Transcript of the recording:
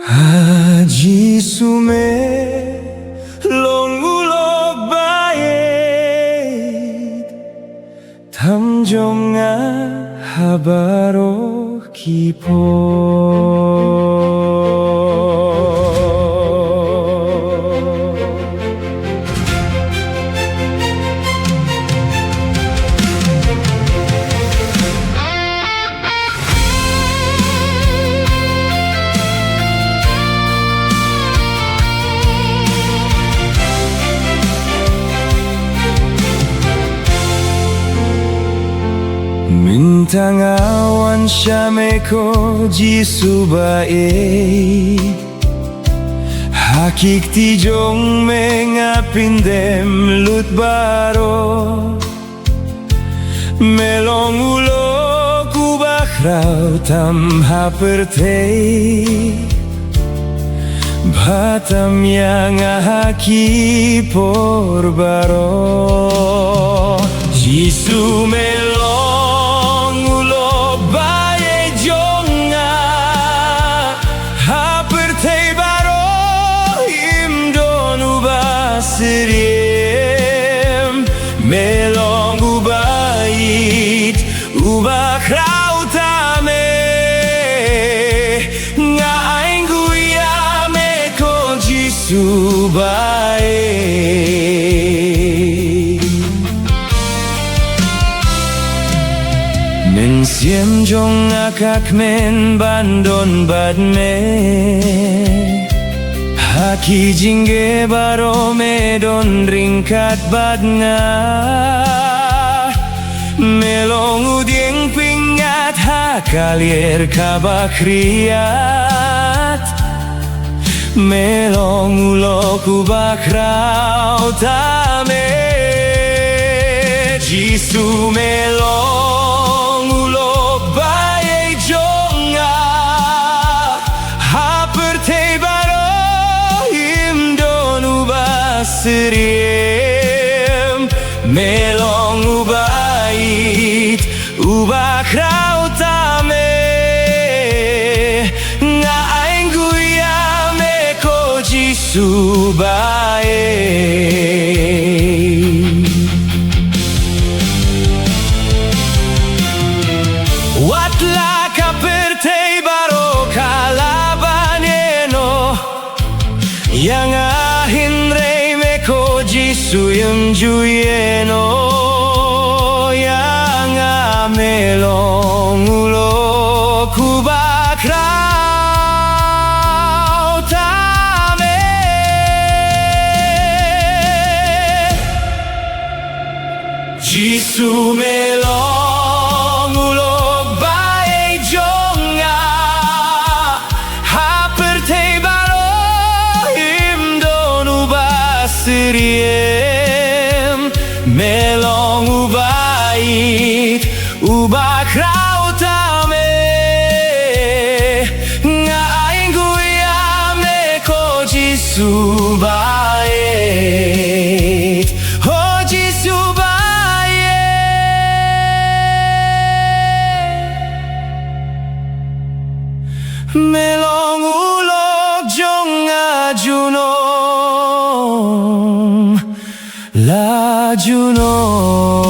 Haji Sume Longulog Bayit Tamjonga Habaro Kipo Mintang awan syameko jisubae Hakik tijong mengapindem lut baro Melong ulo kubakrau tam hapertei Batam yang haki porbaro Jisu melong Siriem melong ubait ubakrau tame nga aing guyame ko jisubae men siem jong akak men bandon badme Haki jingge baro medon ringkat badnga Melong udieng pingat hakalier kabakriat Melong ulo kubakrau tame Jisu melong ulo baye jonga Hapertei Siriem melong ubait ubakrau tame nga aing guyame ko jisubae Watla kapertei baro kalabaneno yang Suyem juyeno yang melong ulo kubakrau tame Jisu melong ulo bae jonga hapertei baro himdon ubasirie Melong ubait ubakrau tame nga aing guyame ko jisubae Oh jisubae Melong ulog jong ajunom La Juno